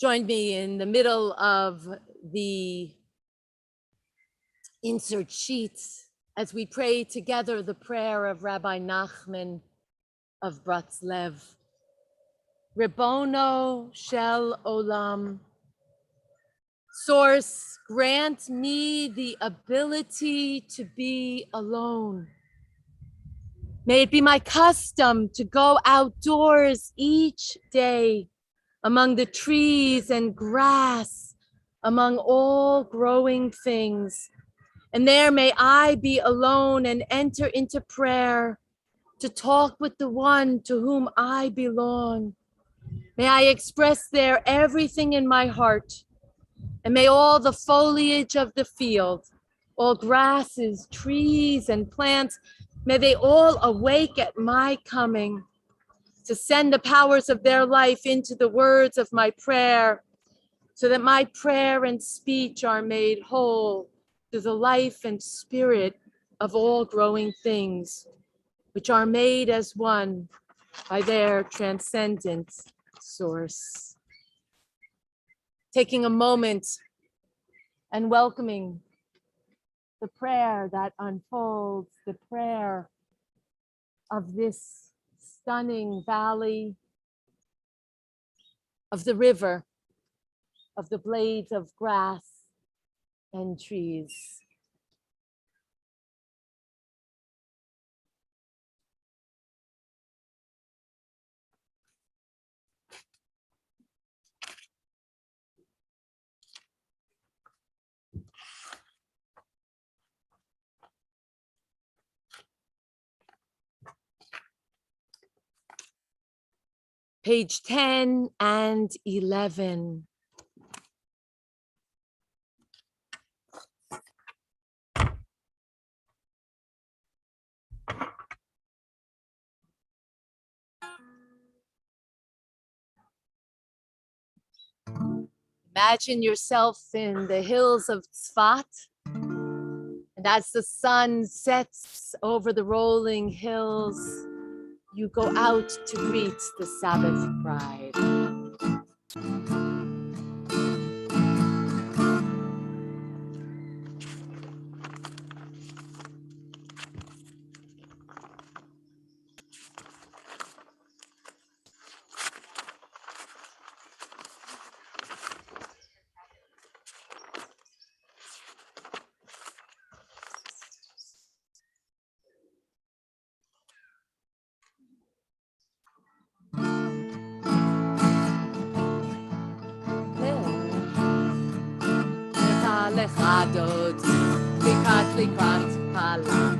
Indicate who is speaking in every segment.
Speaker 1: Join me in the middle of the insert sheets as we pray together the prayer of Rabbi Nachman of Bratzlev. Ribono Shel Olam, Source, grant me the ability to be alone. May it be my custom to go outdoors each day among the trees and grass, among all growing things. And there may I be alone and enter into prayer to talk with the one to whom I belong. May I express there everything in my heart. And may all the foliage of the field, all grasses, trees, and plants, may they all awake at my coming to send the powers of their life into the words of my prayer, so that my prayer and speech are made whole to the life and spirit of all growing things, which are made as one by their transcendent source. Taking a moment and welcoming the prayer that unfolds, the prayer of this stunning valley, of the river, of the blades of grass and trees. Page 10 and 11. Imagine yourself in the hills of Tzfat, and as the sun sets over the rolling hills, you go out to greet the Sabbath bride. לקראת פלה,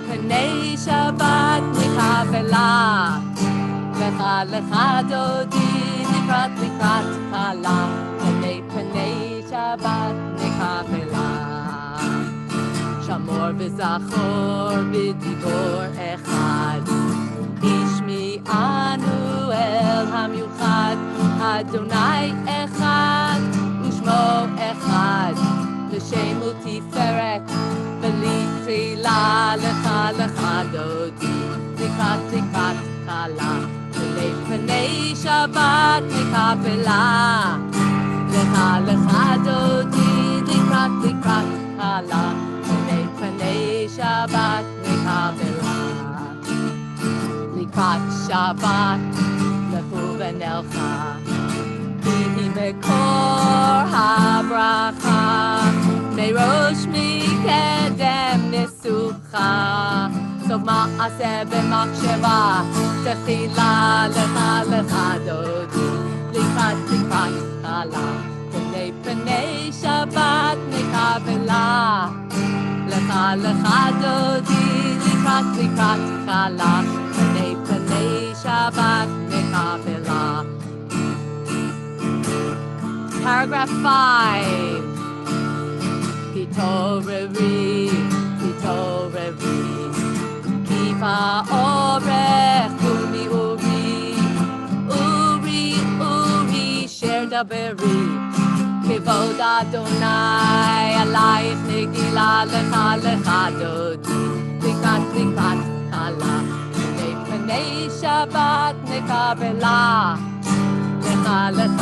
Speaker 1: פני שבת מחבלה. לך דודי לקראת פלה, פני שבת מחבלה. שמור וזכור בדיבור אחד, השמיענו אל המיוחד, אדוני אחד ושמו אחד. לשם ותפארת ולתחילה לך דודי לקראת חלה ולפני שבת מקבלה. לך דודי לקראת חלה ולפני שבת מקבלה. לקראת שבת לכו ונלכה, היא מקור הברכה, מראש מקדם ניסוחה, סוף מעשה במחשבה, תחילה לך דודי לקראת חלה פני שבת מקבלה. לך דודי לקראת חלה פני שבת מקבלה. Paragraph 5. תתעוררי, כיף האורך קומי אורי, שר דברי, כבוד אדוני עלייך נגילה. לך דודי לקראת חלה פני שבת נקבלה. לך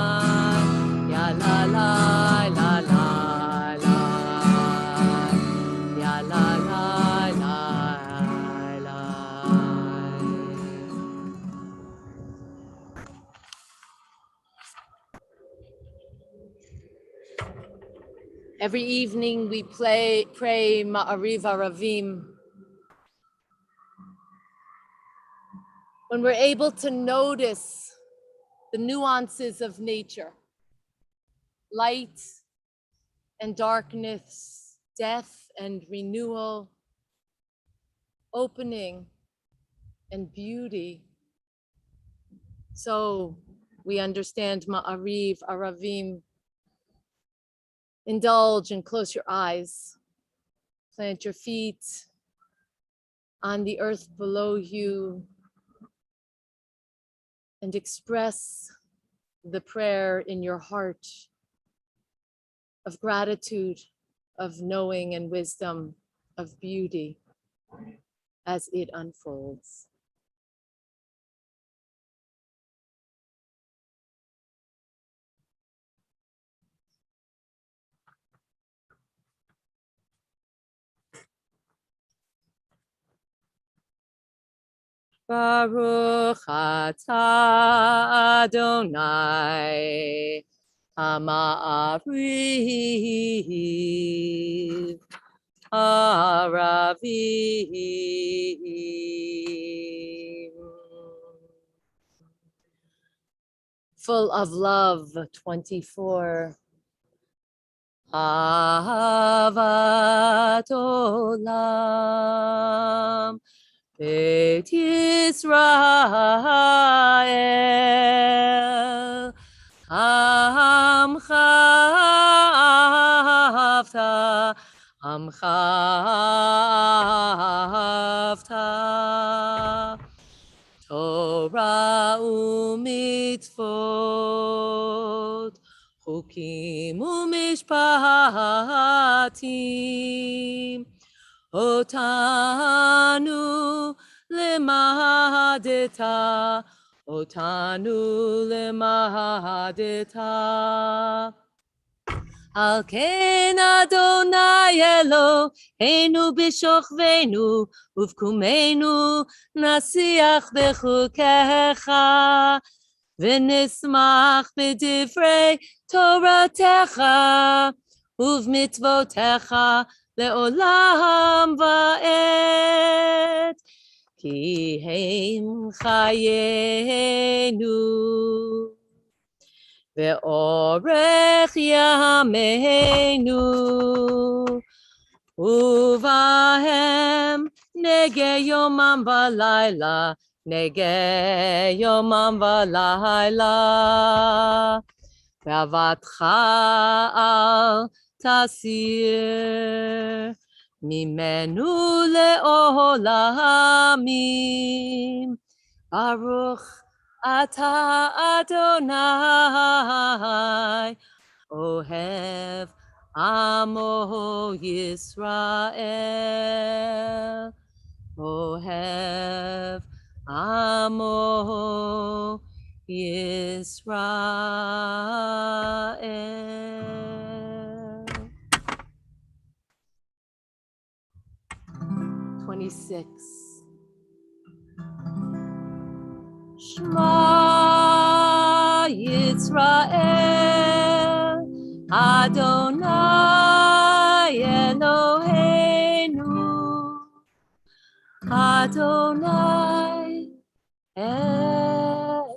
Speaker 1: Every evening we pray Ma'ariv Aravim. When we're able to notice the nuances of nature, light and darkness, death and renewal, opening and beauty. So we understand Ma'ariv Aravim. Indulge and close your eyes. Plant your feet on the earth below you and express the prayer in your heart of gratitude, of knowing and wisdom, of beauty as it unfolds. Baruch atah Adonai Ha'ma'ariv Aravim. Full of love, 24. Ahavat olam. Beit Yisrael, Amcha Avta, Amcha Avta, Torah u'mitzvot, Chukim u'mishpatim, Otanu lemahadeta, Otanu lemahadeta. Al ken Adonai Eloheinu b'shochveinu, uvkumenu nasiach b'chukecha, v'nismach b'divrei Toratecha, uv'mitzvotecha le'olam va'ed, ki heim chayenu. Ve'orech yameinu, uvahem nege yomam v'layla, nege yomam v'layla, ve'avatcha al tasir, mimenu le'olamim, Baruch atah Adonai, Ohev Amo Yisrael, Ohev Amo Yisrael. 26. Shema Yisrael, Adonai Eloheinu, Adonai Echad.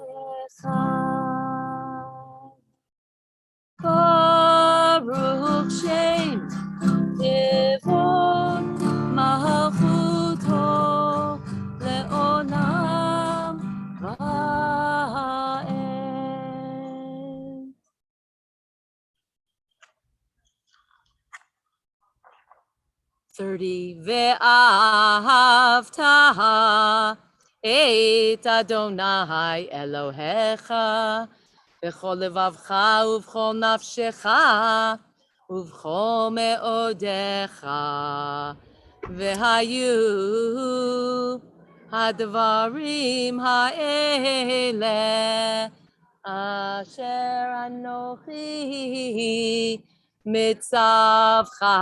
Speaker 1: Baruch Shem Devon Malchuto Le'olam Va'ed. Ve'ahavta et Adonai Elohecha v'chol levavcha uv'chol nafshecha uv'chol me'odecha v'hayu hadvarim ha'ele asher anochi mitzavcha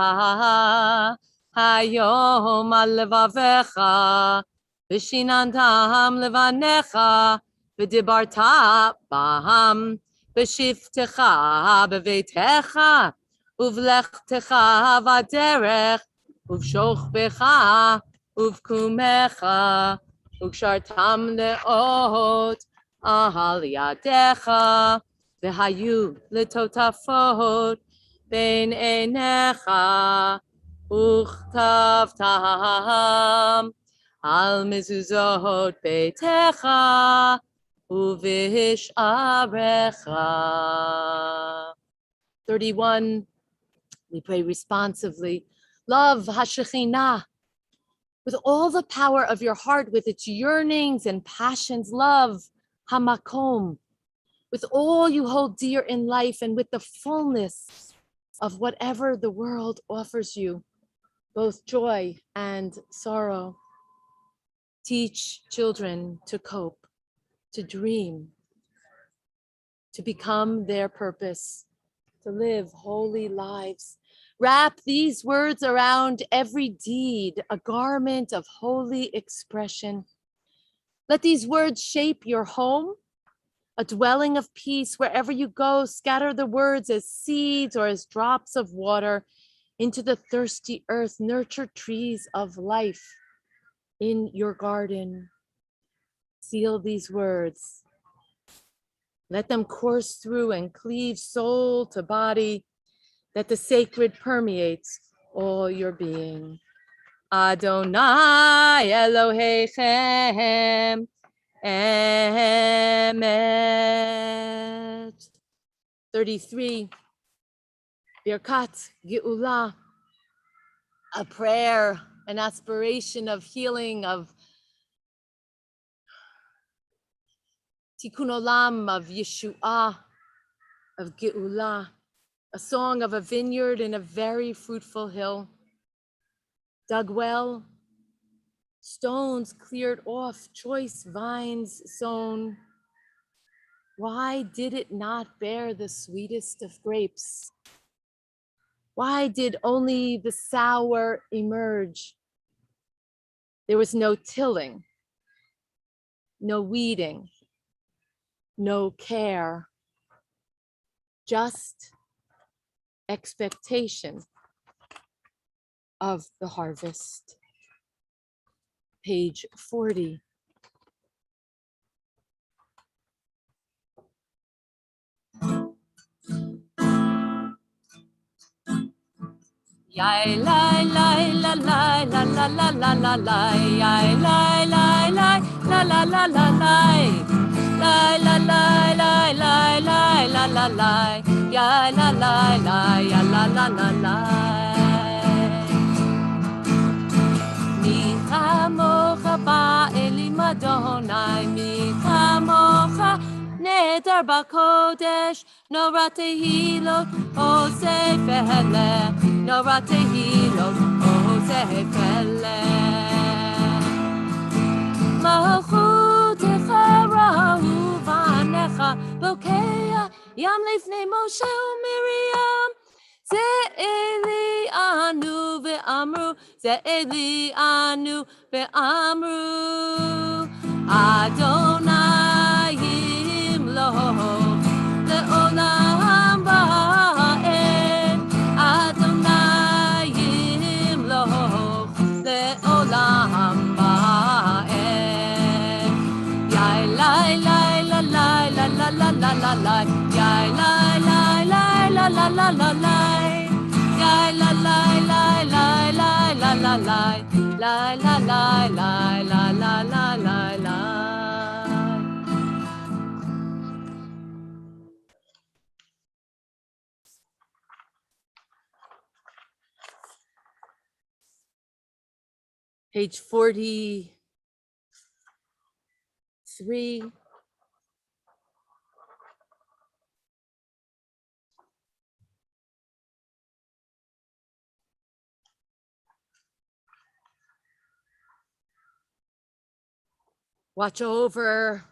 Speaker 1: hayom al levavecha v'shinantam levanecha v'dibarta b'ham v'shiftecha b'veitecha ובלכתך בדרך, ובשוכבך, ובקומך, וקשרתם לאות על ידיך, והיו לטוטפות בין עיניך, וכתבתם על מזוזות ביתך ובשעריך. 31, we pray responsively. Love Hashekhinah with all the power of your heart, with its yearnings and passions. Love Hamakom with all you hold dear in life and with the fullness of whatever the world offers you, both joy and sorrow. Teach children to cope, to dream, to become their purpose, to live holy lives. Wrap these words around every deed, a garment of holy expression. Let these words shape your home, a dwelling of peace wherever you go. Scatter the words as seeds or as drops of water into the thirsty earth. Nurture trees of life in your garden. Seal these words. Let them course through and cleave soul to body, that the sacred permeates all your being. Adonai Elohechem Emet. 33, Birkat Geula, a prayer, an aspiration of healing, of Tikkun Olam, of Yeshua, of Geula, a song of a vineyard in a very fruitful hill. Dug well, stones cleared off, choice vines sown. Why did it not bear the sweetest of grapes? Why did only the sour emerge? There was no tilling, no weeding, no care, just expectation of the harvest. Page 40. Yai lai lai la lai la la la la la lai, yai lai lai lai la la la la lai, lai la lai lai lai lai la la lai, yai la lai lai ya la la la lai. Mi chamocha ba'elim Adonai, mi chamocha neder b'kodesh, nora tehilot oseh v'heleh, nora tehilot oseh v'heleh. Malchutecha ra'u v'anecha bokea yam lifnei Moshe u'Miriam. Ze'eli anu ve'amru, ze'eli anu ve'amru, Adonai yimloch le'olam ba'ed, Adonai yimloch le'olam ba'ed. Yai lai lai la lai la la la la la lai, yai lai lai lai la la la la lai, yai la lai lai lai lai la la lai, lai la lai lai la la la lai lai. Page 43. Watch over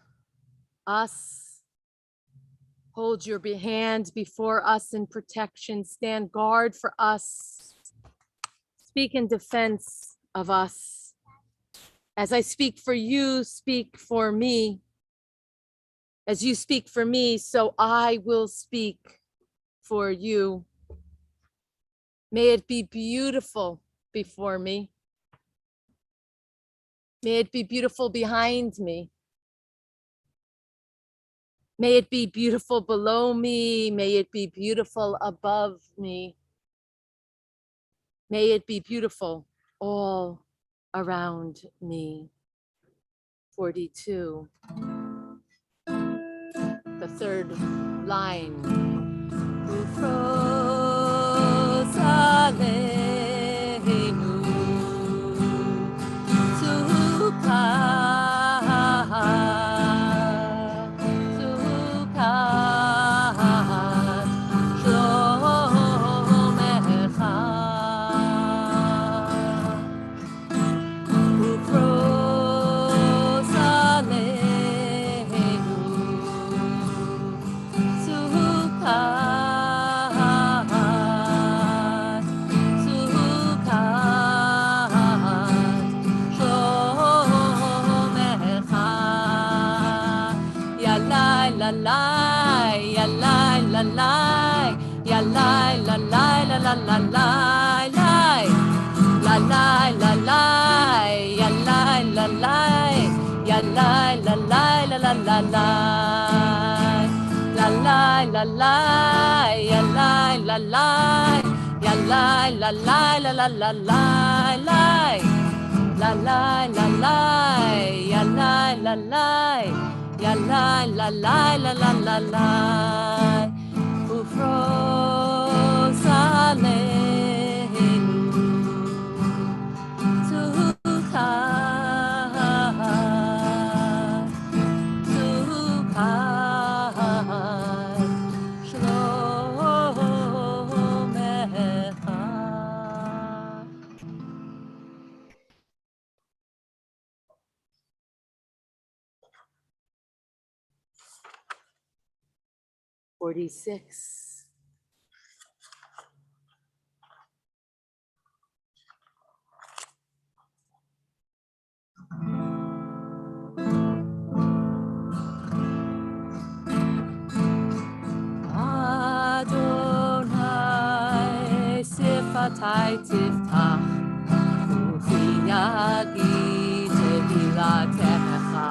Speaker 1: us. Hold your hand before us in protection. Stand guard for us. Speak in defense of us. As I speak for you, speak for me. As you speak for me, so I will speak for you. May it be beautiful before me. May it be beautiful behind me. May it be beautiful below me. May it be beautiful above me. May it be beautiful all around me. 42. The third line. Ufros aleinu sukkah, sukkah, shomecha. Ufros aleinu sukkah, sukkah, shomecha. Yalai lalai, yalai lalai, yalai lalai la la la lai lai. La la la la, ya la la la, ya la la la la la la la. La la la la, ya la la la, ya la la la la la la la la. La la la la, ya la la la, ya la la la la la la la. Ufros aleinu sukkah, sukkah, shlomecha. 46. Adonai sifatai tiftach ufi yagi tehilatecha.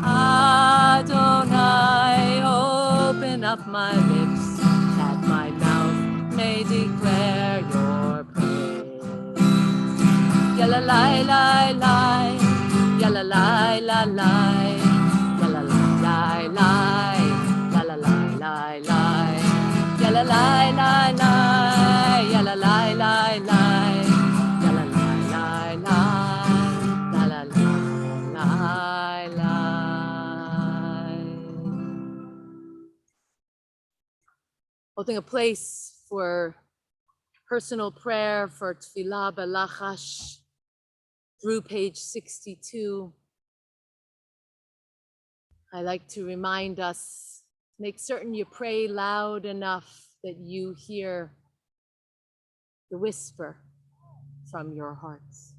Speaker 1: Adonai, open up my lips, that my mouth may declare your praise. Yalla lai lai lai, yalla lai lai lai, yalla lai lai, yalla lai lai lai, yalla lai lai lai, yalla lai lai lai, yalla lai lai lai, yalla lai lai. Holding a place for personal prayer for Tfilah Balachash through page 62. I like to remind us, make certain you pray loud enough that you hear the whisper from your hearts.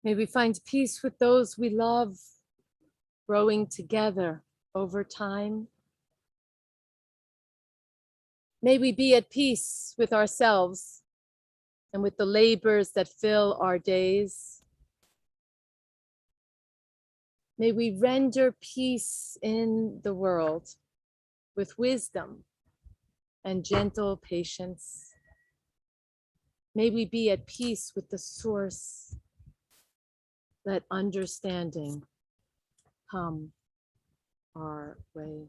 Speaker 1: May we find peace with those we love, growing together over time. May we be at peace with ourselves and with the labors that fill our days. May we render peace in the world with wisdom and gentle patience. May we be at peace with the source. Let understanding come our way.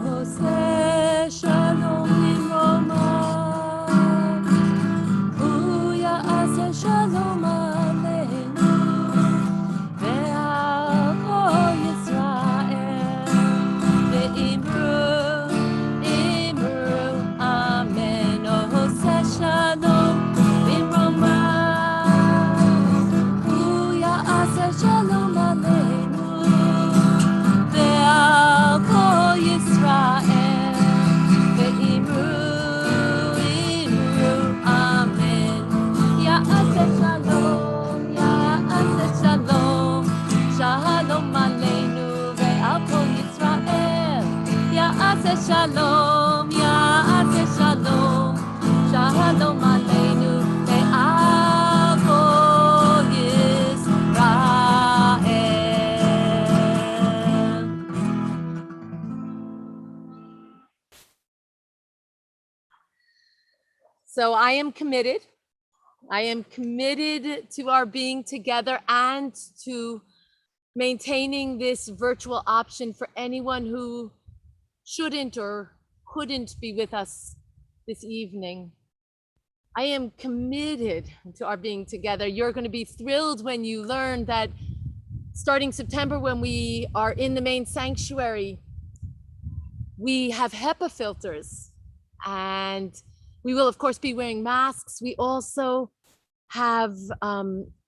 Speaker 1: Ose shalom limroma, huya ase shalom aleinu, ve'al kol Yisrael, ve'imru, amen. Ose shalom limroma, huya ase shalom aleinu, ve'al kol Yisrael, ve'imru, amen. Ya'aseh shalom, ya'aseh shalom, shalom aleinu, ve'al kol Yisrael. Ya'aseh shalom, ya'aseh shalom, shalom aleinu, ve'al kol Yisrael. So I am committed to our being together and to maintaining this virtual option for anyone who shouldn't or couldn't be with us this evening. I am committed to our being together. You're going to be thrilled when you learn that starting September, when we are in the main sanctuary, we have HEPA filters, and we will, of course, be wearing masks. We also have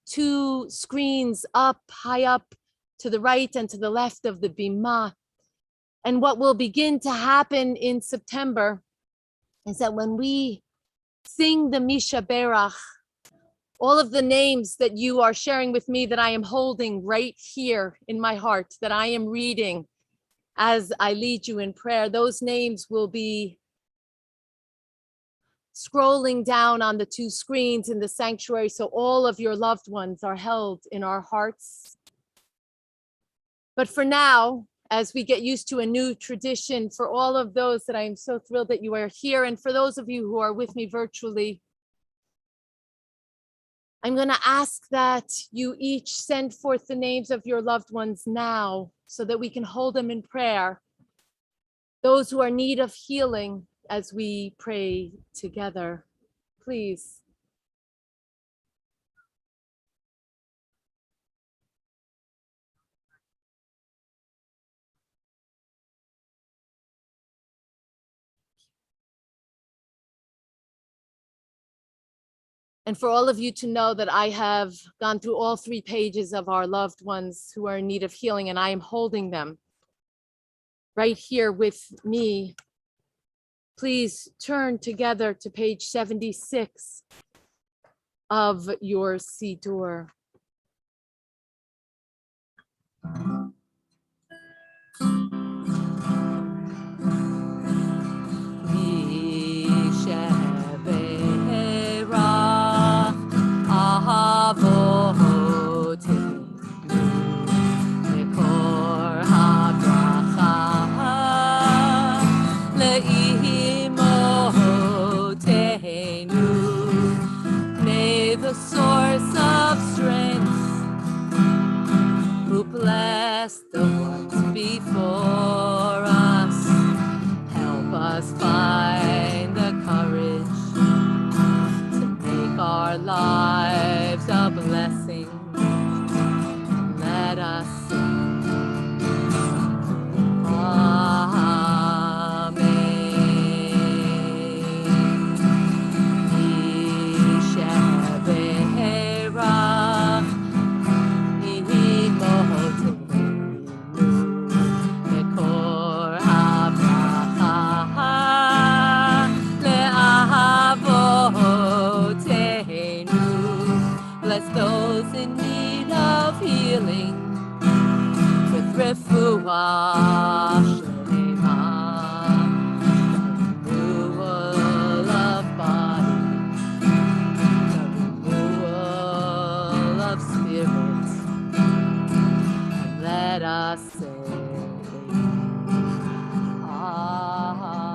Speaker 1: 2 screens up, high up to the right and to the left of the bima. And what will begin to happen in September is that when we sing the Misha Berach, all of the names that you are sharing with me that I am holding right here in my heart, that I am reading as I lead you in prayer, those names will be scrolling down on the 2 screens in the sanctuary. So all of your loved ones are held in our hearts. But for now, as we get used to a new tradition, for all of those that I am so thrilled that you are here, and for those of you who are with me virtually, I'm going to ask that you each send forth the names of your loved ones now so that we can hold them in prayer. Those who are in need of healing as we pray together, please. And for all of you to know that I have gone through all 3 pages of our loved ones who are in need of healing, and I am holding them right here with me. Please turn together to page 76 of your Siddur. May the source of strength bless those in need of healing with refuah shlema, the renewal of body, the renewal of spirit. And let us say, Amen.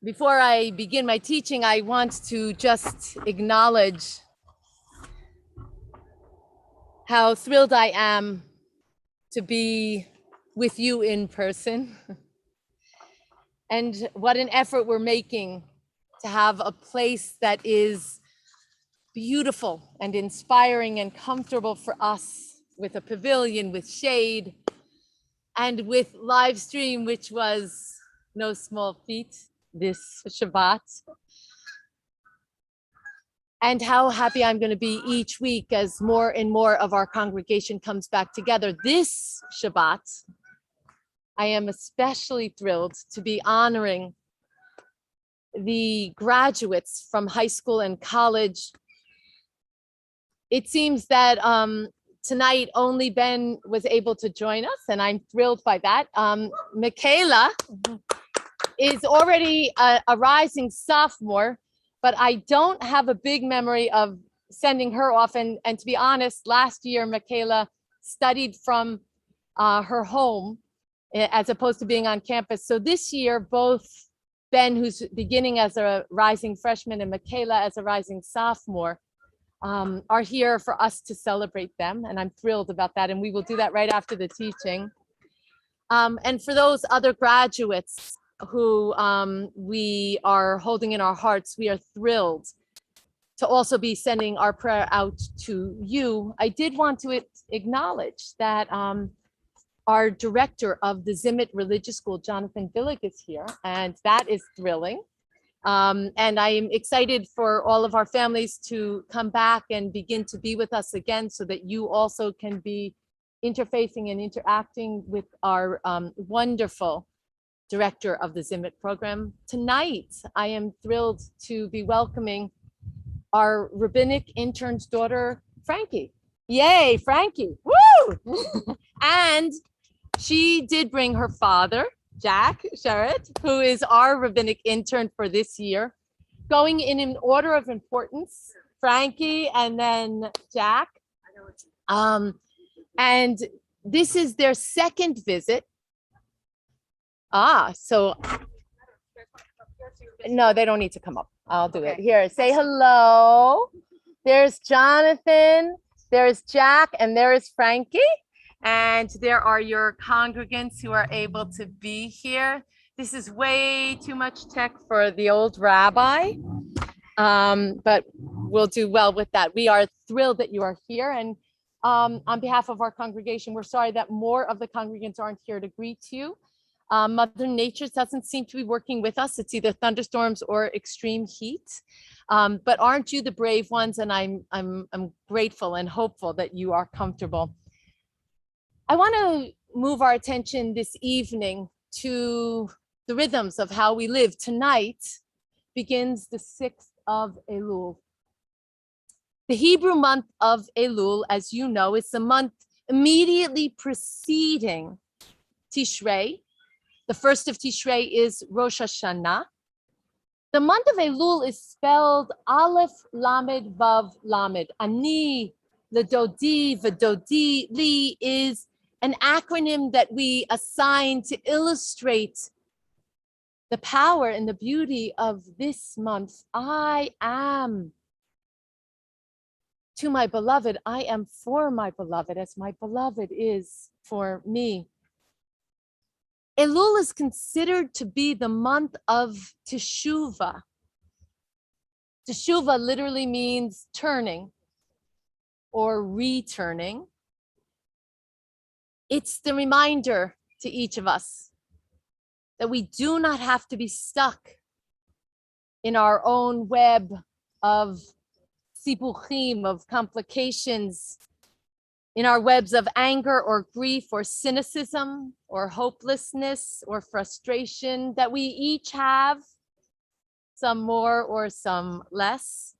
Speaker 1: Before I begin my teaching, I want to just acknowledge how thrilled I am to be with you in person, and what an effort we're making to have a place that is beautiful and inspiring and comfortable for us, with a pavilion, with shade, and with live stream, which was no small feat this Shabbat. And how happy I'm going to be each week as more and more of our congregation comes back together. This Shabbat, I am especially thrilled to be honoring the graduates from high school and college. It seems that tonight only Ben was able to join us, and I'm thrilled by that. Michaela is already a rising sophomore, but I don't have a big memory of sending her off. And to be honest, last year, Michaela studied from her home as opposed to being on campus. So this year, both Ben, who's beginning as a rising freshman, and Michaela as a rising sophomore, are here for us to celebrate them. And I'm thrilled about that. And we will do that right after the teaching. And for those other graduates who we are holding in our hearts, we are thrilled to also be sending our prayer out to you. I did want to acknowledge that our director of the Zimit Religious School, Jonathan Billig, is here, and that is thrilling. And I am excited for all of our families to come back and begin to be with us again, so that you also can be interfacing and interacting with our wonderful director of the Zimit program. Tonight, I am thrilled to be welcoming our rabbinic intern's daughter, Frankie. Yay, Frankie, woo! And she did bring her father, Jack Sherritt, who is our rabbinic intern for this year. Going in an order of importance, Frankie and then Jack. And this is their second visit. So no, they don't need to come up. I'll do it. Here, say hello. There's Jonathan, there's Jack, and there is Frankie. And there are your congregants who are able to be here. This is way too much tech for the old rabbi, but we'll do well with that. We are thrilled that you are here. And on behalf of our congregation, we're sorry that more of the congregants aren't here to greet you. Mother Nature doesn't seem to be working with us. It's either thunderstorms or extreme heat. But aren't you the brave ones? And I'm grateful and hopeful that you are comfortable. I want to move our attention this evening to the rhythms of how we live. Tonight begins the 6th of Elul. The Hebrew month of Elul, as you know, is the month immediately preceding Tishrei. The first of Tishrei is Rosh Hashanah. The month of Elul is spelled Aleph Lamed Vav Lamed. Ani, Ledodi, Vedodi, Li is an acronym that we assign to illustrate the power and the beauty of this month. I am to my beloved, I am for my beloved, as my beloved is for me. Elul is considered to be the month of Teshuvah. Teshuvah literally means turning or returning. It's the reminder to each of us that we do not have to be stuck in our own web of sibuchim, of complications, in our webs of anger or grief or cynicism or hopelessness or frustration that we each have, some more or some less.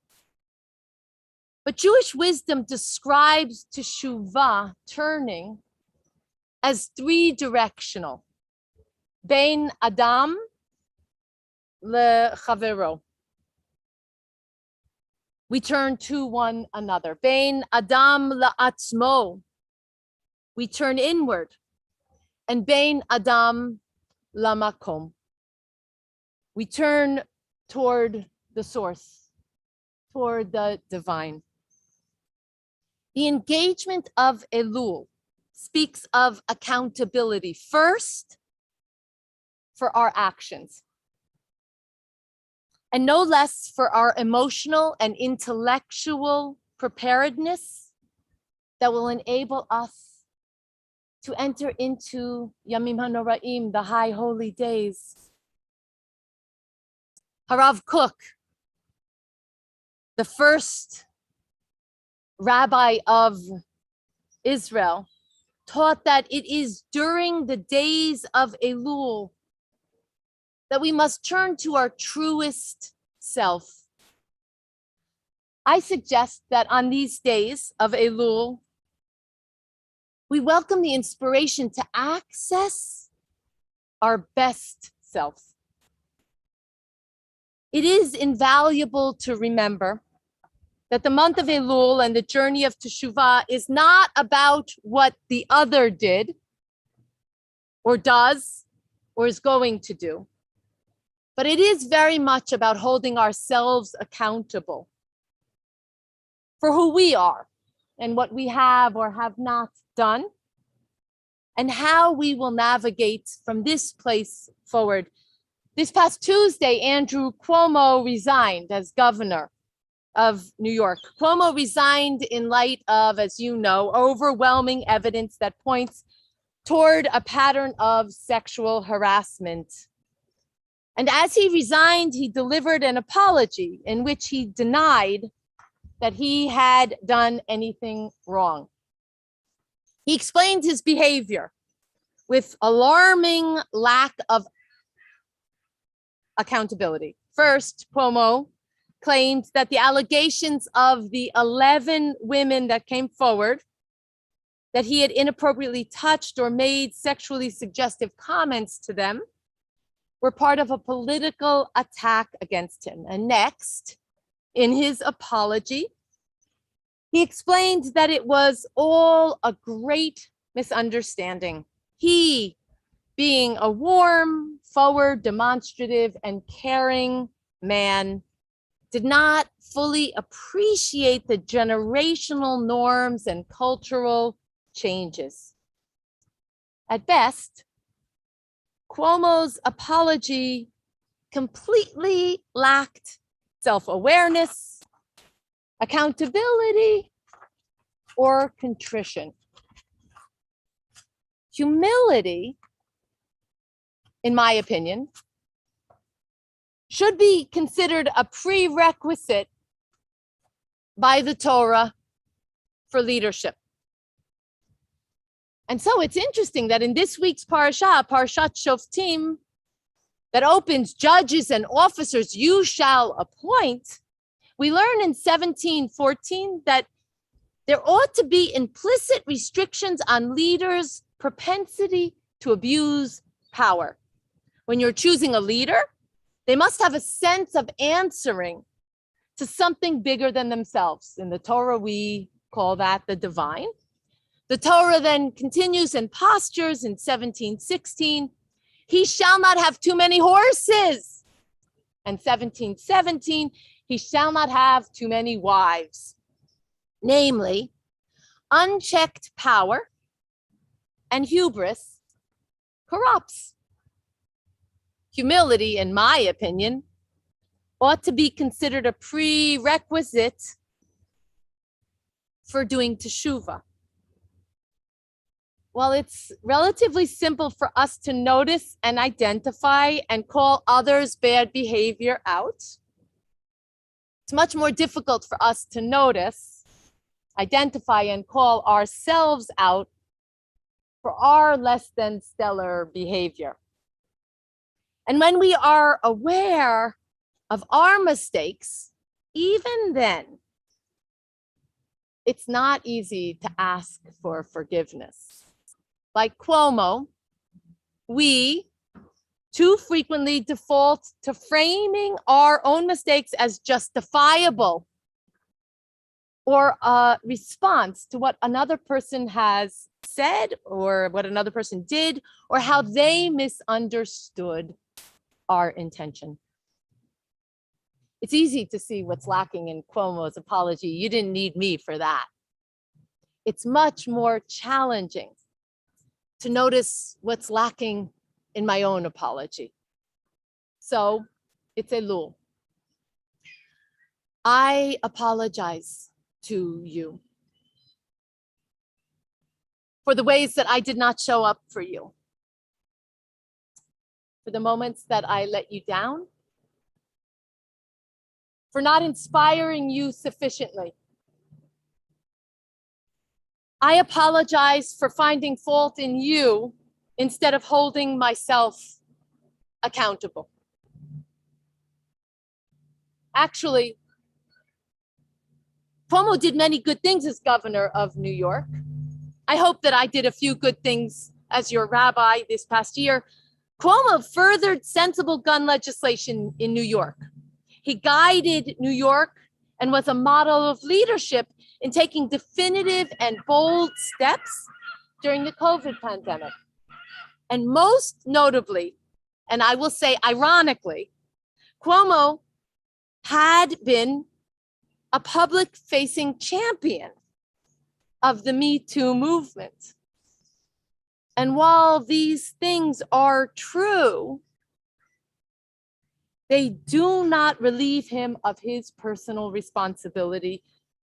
Speaker 1: But Jewish wisdom describes teshuvah, turning, as three-directional. Bein Adam lechavero. We turn to one another. Bein Adam la'atzmo. We turn inward. And Bein Adam lamakom. We turn toward the source, toward the divine. The engagement of Elul speaks of accountability, first for our actions, and no less for our emotional and intellectual preparedness that will enable us to enter into Yamim HaNoraim, the high holy days. Harav Kook, the first rabbi of Israel, taught that it is during the days of Elul that we must turn to our truest self. I suggest that on these days of Elul, we welcome the inspiration to access our best self. It is invaluable to remember that the month of Elul and the journey of Teshuvah is not about what the other did or does or is going to do, but it is very much about holding ourselves accountable for who we are and what we have or have not done, and how we will navigate from this place forward. This past Tuesday, Andrew Cuomo resigned as governor of New York. Cuomo resigned in light of, as you know, overwhelming evidence that points toward a pattern of sexual harassment. And as he resigned, he delivered an apology in which he denied that he had done anything wrong. He explained his behavior with alarming lack of accountability. First, Cuomo claimed that the allegations of the 11 women that came forward that he had inappropriately touched or made sexually suggestive comments to them were part of a political attack against him. And next, in his apology, he explained that it was all a great misunderstanding. He, being a warm, forward, demonstrative, and caring man, did not fully appreciate the generational norms and cultural changes. At best, Cuomo's apology completely lacked self-awareness, accountability, or contrition. Humility, in my opinion, should be considered a prerequisite by the Torah for leadership. And so it's interesting that in this week's parasha, Parashat Shoftim, that opens judges and officers you shall appoint, we learn in 17:14 that there ought to be implicit restrictions on leaders' propensity to abuse power. When you're choosing a leader, they must have a sense of answering to something bigger than themselves. In the Torah, we call that the divine. The Torah then continues and postures in 17:16, he shall not have too many horses. And 17:17, he shall not have too many wives. Namely, unchecked power and hubris corrupts. Humility, in my opinion, ought to be considered a prerequisite for doing teshuvah. While it's relatively simple for us to notice and identify and call others' bad behavior out, it's much more difficult for us to notice, identify and call ourselves out for our less than stellar behavior. And when we are aware of our mistakes, even then, it's not easy to ask for forgiveness. Like Cuomo, we too frequently default to framing our own mistakes as justifiable or a response to what another person has said or what another person did or how they misunderstood our intention. It's easy to see what's lacking in Cuomo's apology. You didn't need me for that. It's much more challenging to notice what's lacking in my own apology. So it's Elul. I apologize to you for the ways that I did not show up for you, for the moments that I let you down, for not inspiring you sufficiently. I apologize for finding fault in you instead of holding myself accountable. Actually, Cuomo did many good things as governor of New York. I hope that I did a few good things as your rabbi this past year. Cuomo furthered sensible gun legislation in New York. He guided New York and was a model of leadership in taking definitive and bold steps during the COVID pandemic. And most notably, and I will say ironically, Cuomo had been a public-facing champion of the Me Too movement. And while these things are true, they do not relieve him of his personal responsibility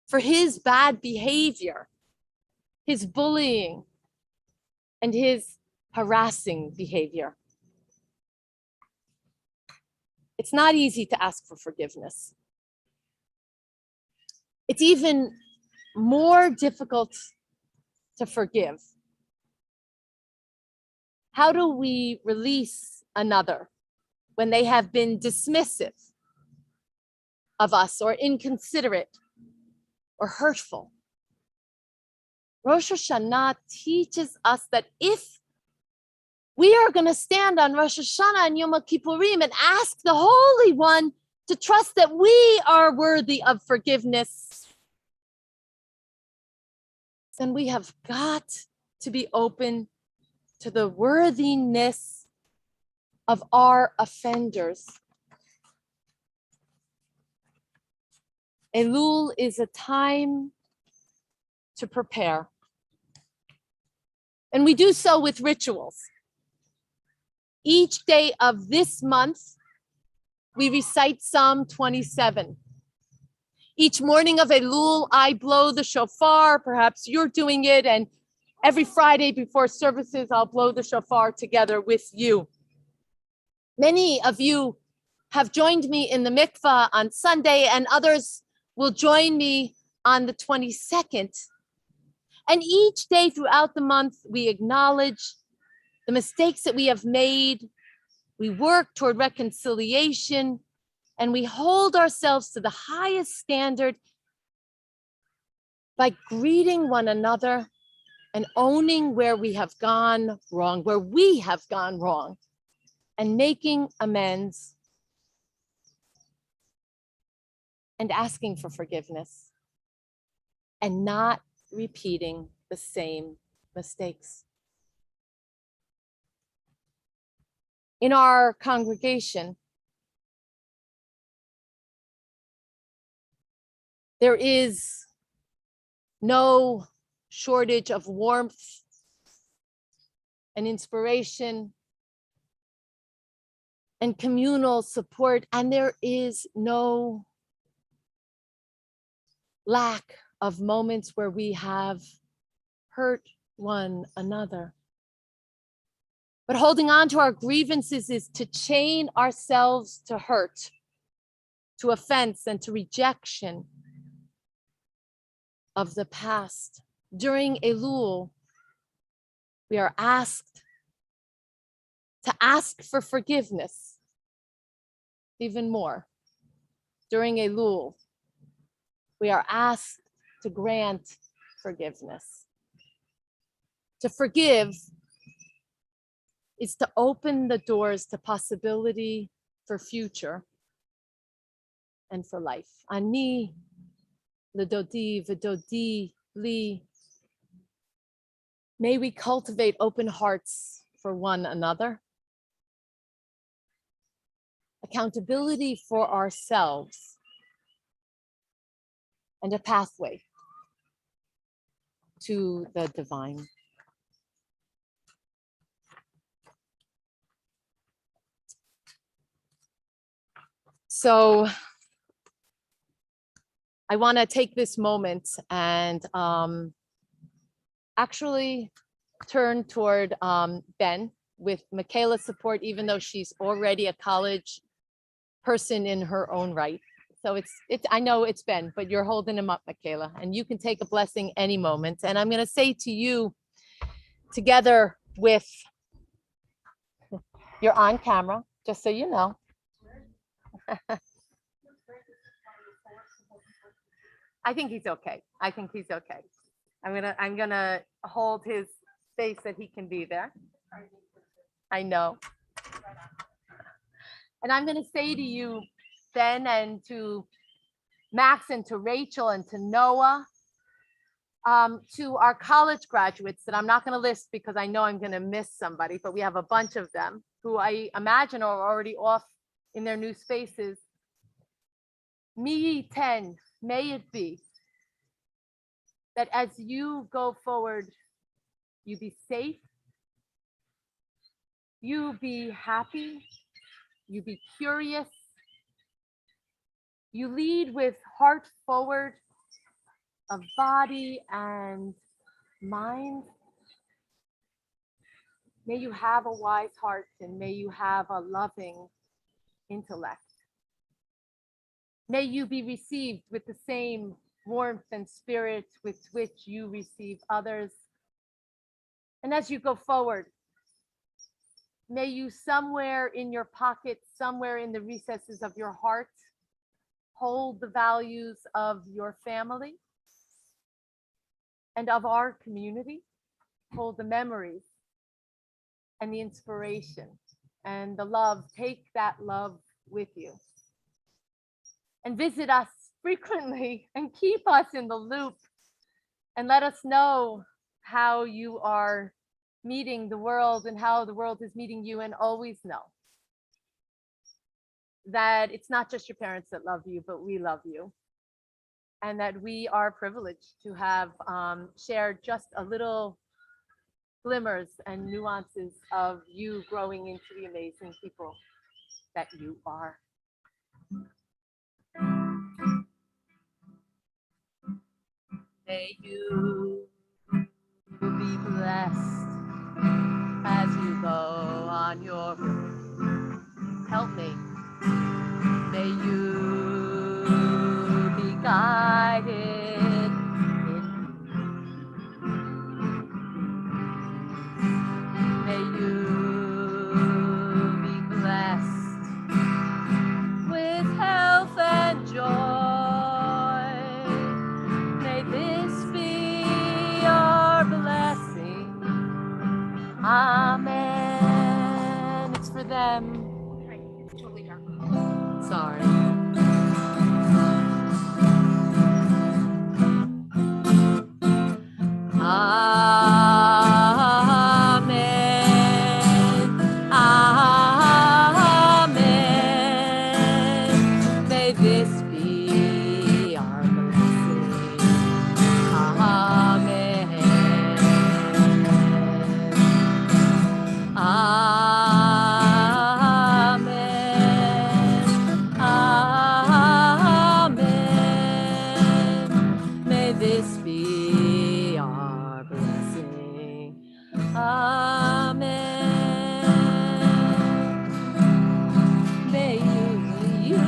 Speaker 1: for his bad behavior, his bullying, and his harassing behavior. It's not easy to ask for forgiveness. It's even more difficult to forgive. How do we release another when they have been dismissive of us or inconsiderate or hurtful? Rosh Hashanah teaches us that if we are going to stand on Rosh Hashanah and Yom Kippurim and ask the Holy One to trust that we are worthy of forgiveness, then we have got to be open to the worthiness of our offenders. Elul is a time to prepare. And we do so with rituals. Each day of this month, we recite Psalm 27. Each morning of Elul, I blow the shofar. Perhaps you're doing it. And every Friday before services, I'll blow the shofar together with you. Many of you have joined me in the mikvah on Sunday, and others will join me on the 22nd. And each day throughout the month, we acknowledge the mistakes that we have made. We work toward reconciliation, and we hold ourselves to the highest standard by greeting one another and owning where we have gone wrong, and making amends and asking for forgiveness and not repeating the same mistakes. In our congregation, there is no shortage of warmth and inspiration and communal support, and there is no lack of moments where we have hurt one another. But holding on to our grievances is to chain ourselves to hurt, to offense, and to rejection. of the past. During Elul, we are asked to ask for forgiveness even more. During Elul, we are asked to grant forgiveness. To forgive is to open the doors to possibility for future and for life. Ani l'dodi v'dodi li. May we cultivate open hearts for one another, accountability for ourselves, and a pathway to the divine. So I want to take this moment and actually turn toward Ben with Michaela's support, even though she's already a college person in her own right. So it's I know it's Ben, but you're holding him up, Michaela, and you can take a blessing any moment. And I'm going to say to you, together with, you're on camera, just so you know. I think he's okay. I think he's okay. I'm gonna hold his space that he can be there. I know. And I'm gonna say to you, Ben, and to Max, and to Rachel, and to Noah, to our college graduates that I'm not gonna list because I know I'm gonna miss somebody, but we have a bunch of them who I imagine are already off in their new spaces. Me 10, may it be that as you go forward, you be safe, you be happy, you be curious, you lead with heart forward of body and mind. May you have a wise heart, and may you have a loving intellect. May you be received with the same warmth and spirit with which you receive others. And as you go forward, may you somewhere in your pocket, somewhere in the recesses of your heart, hold the values of your family and of our community, hold the memories and the inspiration and the love. Take that love with you. And visit us frequently and keep us in the loop, and let us know how you are meeting the world and how the world is meeting you, and always know that it's not just your parents that love you, but we love you, and that we are privileged to have shared just a little glimmers and nuances of you growing into the amazing people that you are. May you be blessed as you go on your route. Help me. May you be guided in. May you be blessed with health and joy. May this be your blessing. Amen. It's for them. It's totally dark. Sorry. Amen. Amen. May this be our blessing. Amen. Amen. Amen. May this be our blessing. Amen. May you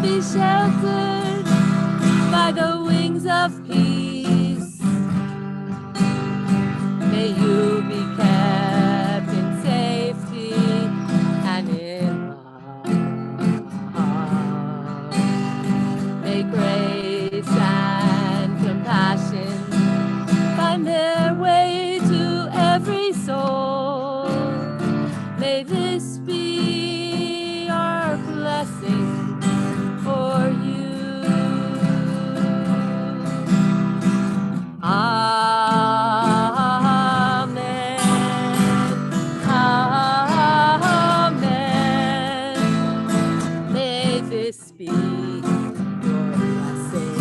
Speaker 1: be sheltered by the wings of peace. this be your blessing for you. Amen. Amen. May this be your blessing.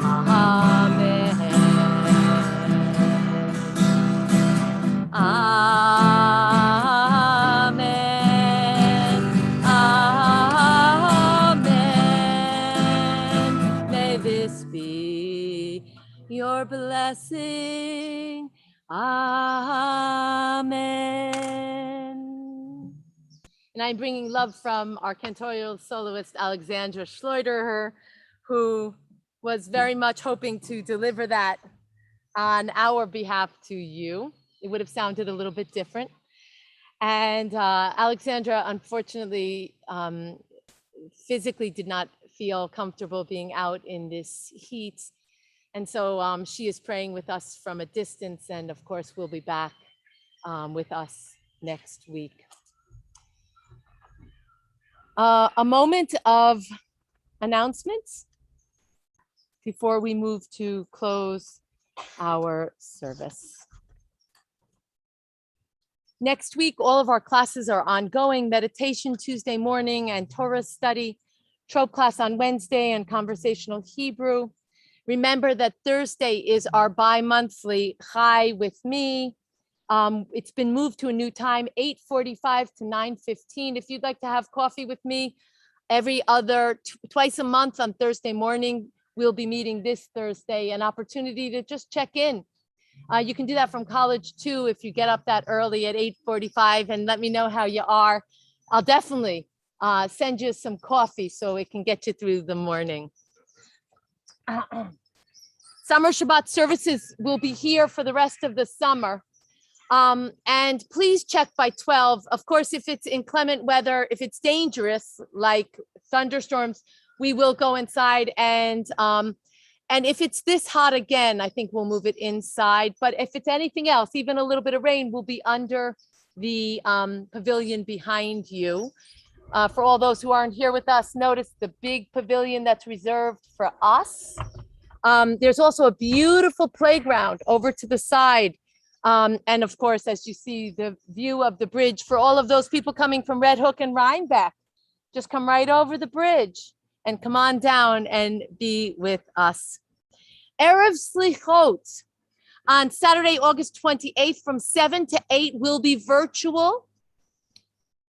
Speaker 1: Amen. Amen. Amen. May this be your blessing. Amen. And I'm bringing love from our cantorial soloist, Alexandra Schleuderher, who was very much hoping to deliver that on our behalf to you. It would have sounded a little bit different. And Alexandra, unfortunately, physically did not feel comfortable being out in this heat. And so she is praying with us from a distance. And of course, we'll be back with us next week. A moment of announcements before we move to close our service. Next week, all of our classes are ongoing: meditation Tuesday morning and Torah study, trope class on Wednesday, and conversational Hebrew. Remember that Thursday is our bi-monthly Chai with me. It's been moved to a new time, 8:45 to 9:15. If you'd like to have coffee with me twice a month on Thursday morning, we'll be meeting this Thursday, an opportunity to just check in. You can do that from college too if you get up that early at 8:45 and let me know how you are. I'll definitely send you some coffee so it can get you through the morning. Summer Shabbat services will be here for the rest of the summer. And please check by 12. Of course, if it's inclement weather, if it's dangerous, like thunderstorms, we will go inside. And if it's this hot again, I think we'll move it inside. But if it's anything else, even a little bit of rain, we'll be under the pavilion behind you. For all those who aren't here with us, notice the big pavilion that's reserved for us. There's also a beautiful playground over to the side. And of course, as you see, the view of the bridge for all of those people coming from Red Hook and Rhinebeck, just come right over the bridge and come on down and be with us. Erev Slichot on Saturday, August 28th from 7 to 8 will be virtual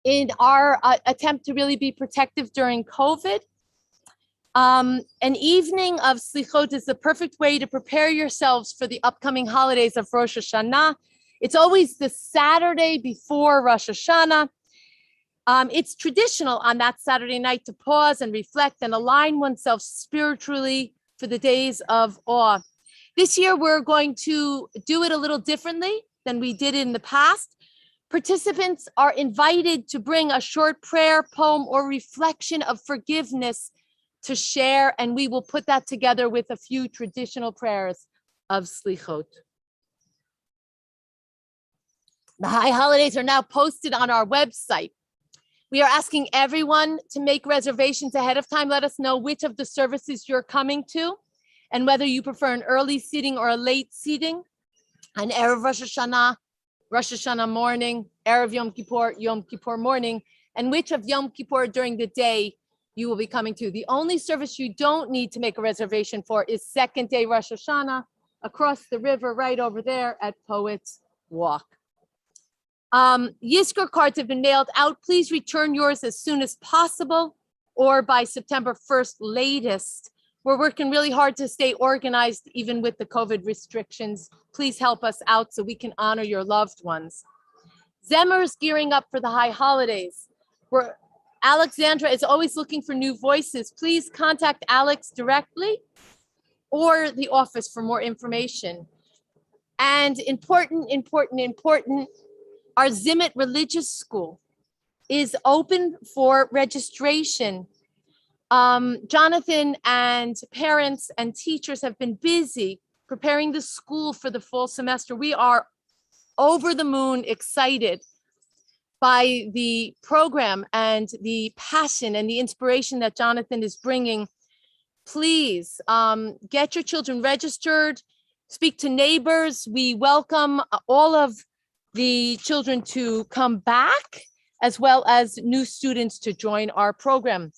Speaker 1: in our attempt to really be protective during COVID. An evening of Slichot is the perfect way to prepare yourselves for the upcoming holidays of Rosh Hashanah. It's always the Saturday before Rosh Hashanah. It's traditional on that Saturday night to pause and reflect and align oneself spiritually for the days of awe. This year, we're going to do it a little differently than we did in the past. Participants are invited to bring a short prayer, poem, or reflection of forgiveness to share, and we will put that together with a few traditional prayers of Slichot. The high holidays are now posted on our website. We are asking everyone to make reservations ahead of time. Let us know which of the services you're coming to and whether you prefer an early seating or a late seating, an Erev Rosh Hashanah morning, Erev Yom Kippur morning, and which of Yom Kippur during the day you will be coming to. The only service you don't need to make a reservation for is second day Rosh Hashanah across the river right over there at Poets Walk. Yizkor cards have been mailed out. Please return yours as soon as possible or by September 1st latest. We're working really hard to stay organized even with the COVID restrictions. Please help us out so we can honor your loved ones. Zemer is gearing up for the high holidays. Alexandra is always looking for new voices. Please contact Alex directly or the office for more information. And important, our Zimmet Religious School is open for registration. Jonathan and parents and teachers have been busy preparing the school for the fall semester. We are over the moon excited by the program and the passion and the inspiration that Jonathan is bringing. Please get your children registered, speak to neighbors. We welcome all of the children to come back, as well as new students to join our program.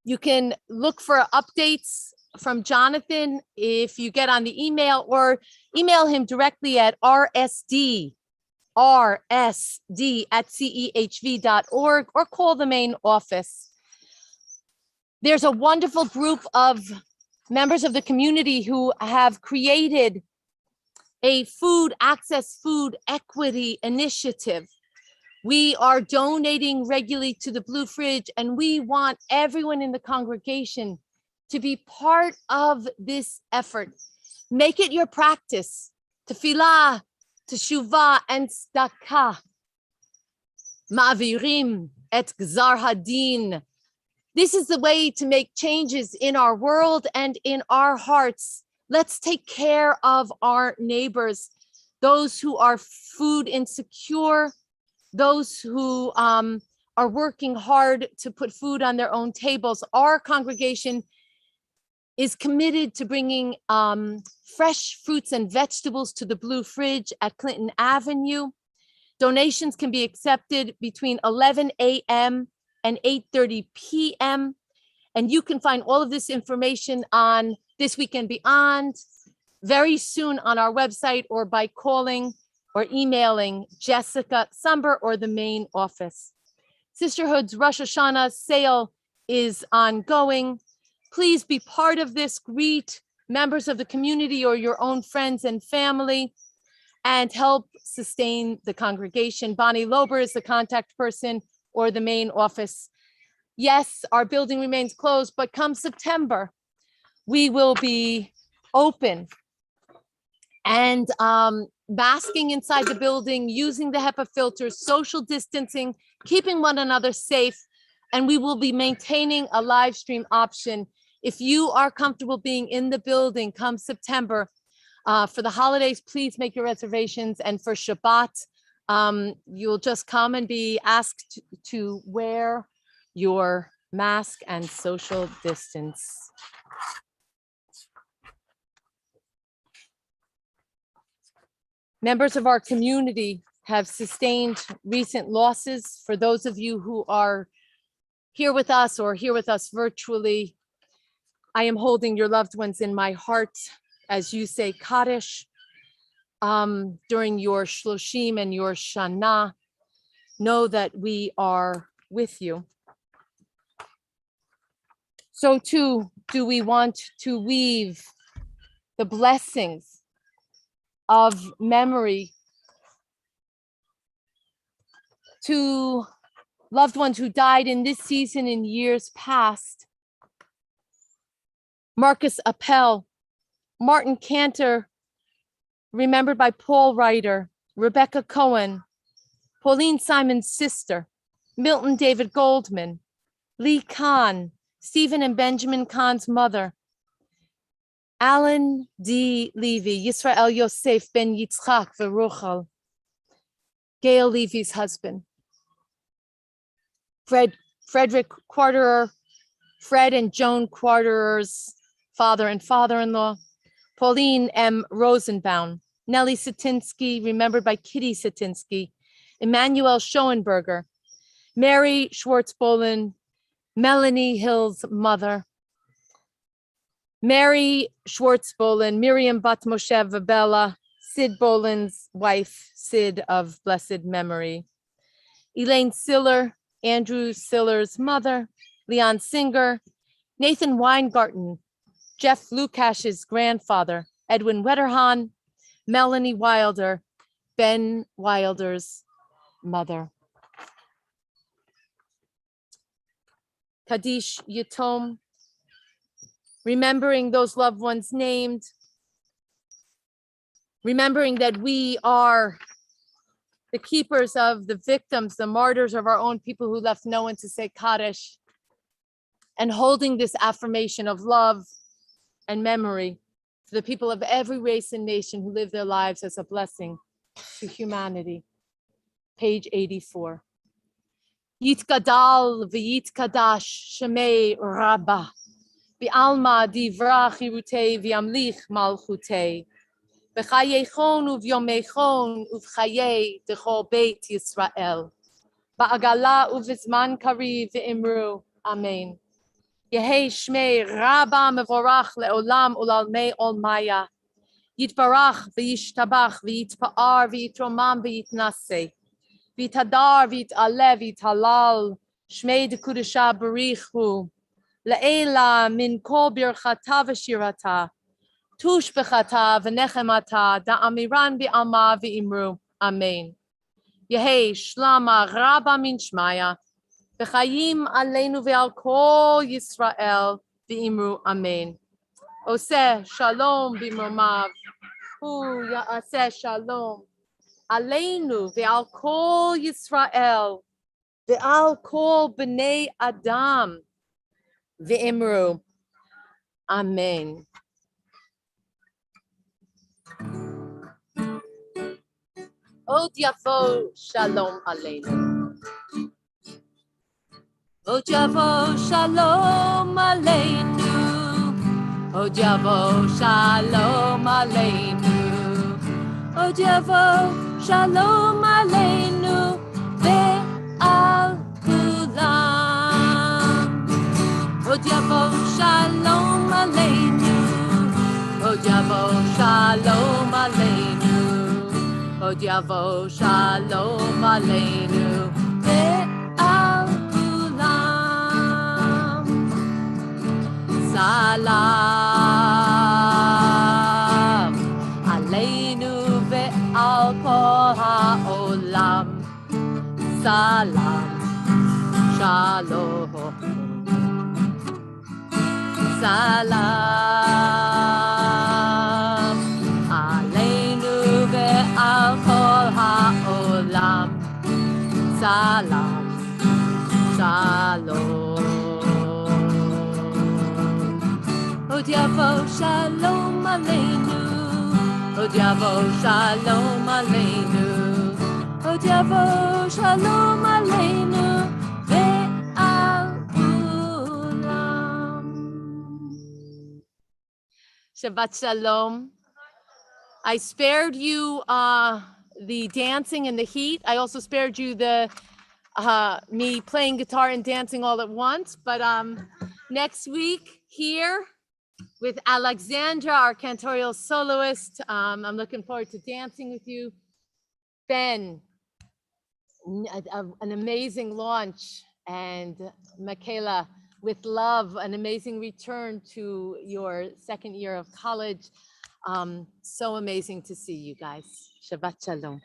Speaker 1: You can look for updates from Jonathan if you get on the email, or email him directly at rsd@cehv.org, or call the main office. There's a wonderful group of members of the community who have created a food equity initiative. We are donating regularly to the Blue Fridge, and we want everyone in the congregation to be part of this effort. Make it your practice. Tefillah, teshuvah, and tzedakah. Ma'avirim et gzar hadin. This is the way to make changes in our world and in our hearts. Let's take care of our neighbors, those who are food insecure, those who are working hard to put food on their own tables. Our congregation is committed to bringing fresh fruits and vegetables to the Blue Fridge at Clinton Avenue. Donations can be accepted between 11 a.m. and 8:30 p.m. And you can find all of this information on This Week and Beyond very soon on our website, or by calling or emailing Jessica Sumber or the main office. Sisterhood's Rosh Hashanah sale is ongoing. Please be part of this. Greet members of the community or your own friends and family, and help sustain the congregation. Bonnie Lober is the contact person, or the main office. Yes, our building remains closed, but come September, we will be open and masking inside the building, using the HEPA filters, social distancing, keeping one another safe, and we will be maintaining a live stream option. If you are comfortable being in the building come September, for the holidays, please make your reservations. And for Shabbat, you'll just come and be asked to wear your mask and social distance. Members of our community have sustained recent losses. For those of you who are here with us or here with us virtually, I am holding your loved ones in my heart as you say Kaddish during your Shloshim and your Shana. Know that we are with you. So too, do we want to weave the blessings of memory to loved ones who died in this season in years past. Marcus Appel, Martin Cantor, remembered by Paul Ryder, Rebecca Cohen, Pauline Simon's sister, Milton David Goldman, Lee Kahn, Stephen and Benjamin Kahn's mother, Alan D. Levy, Yisrael Yosef ben Yitzchak Veruchal, Gail Levy's husband, Frederick Quarterer, Fred and Joan Quarterer's father and father-in-law, Pauline M. Rosenbaum, Nellie Satinsky, remembered by Kitty Satinsky, Emmanuel Schoenberger, Mary Schwartz-Bolin, Melanie Hill's mother, Mary Schwartz-Bolin, Miriam Bat Moshe Vabella, Sid Bolin's wife, Sid of blessed memory, Elaine Siller, Andrew Siller's mother, Leon Singer, Nathan Weingarten, Jeff Lukash's grandfather, Edwin Wetterhahn, Melanie Wilder, Ben Wilder's mother. Kaddish Yatom, remembering those loved ones named, remembering that we are the keepers of the victims, the martyrs of our own people who left no one to say Kaddish, and holding this affirmation of love and memory for the people of every race and nation who live their lives as a blessing to humanity. page 84. Yitgadal v'yitkadash shemei Rabbah, v'alma divra chirutei v'yamlich malchutei, v'chayechon uv'yomechon uv'chayei dechol beit Yisrael, ba'agala uv'zman kariv v'imru. Amen. Yehei shmei Rabbah mevorach le'olam ulalmei olmaya, yitbarach v'yishtabach v'yitpa'ar v'yitromam v'yitnaseh, Vitadar, Vitale, Vitalal, Shmei de Kudusha Barichu, Laela min kol birchata v'shirata, Tush bechata v'nechemata, da amiran bi'alma v'imru. Amen. Yehei shlama rabba min shmaya, v'chayim aleinu ve'al kol Yisrael v'imru. Amen. Oseh shalom b'mromav, hu ya'aseh shalom. Aleinu ve'al kol Yisrael ve'al kol b'nei Adam ve'imru. Amen. Od yavo shalom aleinu. Od yavo shalom aleinu. Od yavo shalom aleinu. Od yavo shalom aleinu ve'al kulam. Od yavo shalom aleinu. Od yavo shalom aleinu. Od yavo shalom aleinu ve'al kulam. Salam aleinu ve'al kol ha'olam. Salam shalom. Salam aleinu ve'al kol ha'olam. Salam shalom. Od yavo shalom aleinu. Od yavo shalom aleinu. Od yavo shalom aleinu ve'al kulam. Shabbat shalom. I spared you the dancing and the heat. I also spared you the me playing guitar and dancing all at once. But next week here with Alexandra, our cantorial soloist, I'm looking forward to dancing with you. Ben, an amazing launch, and Michaela, with love, an amazing return to your second year of college. So amazing to see you guys. Shabbat shalom.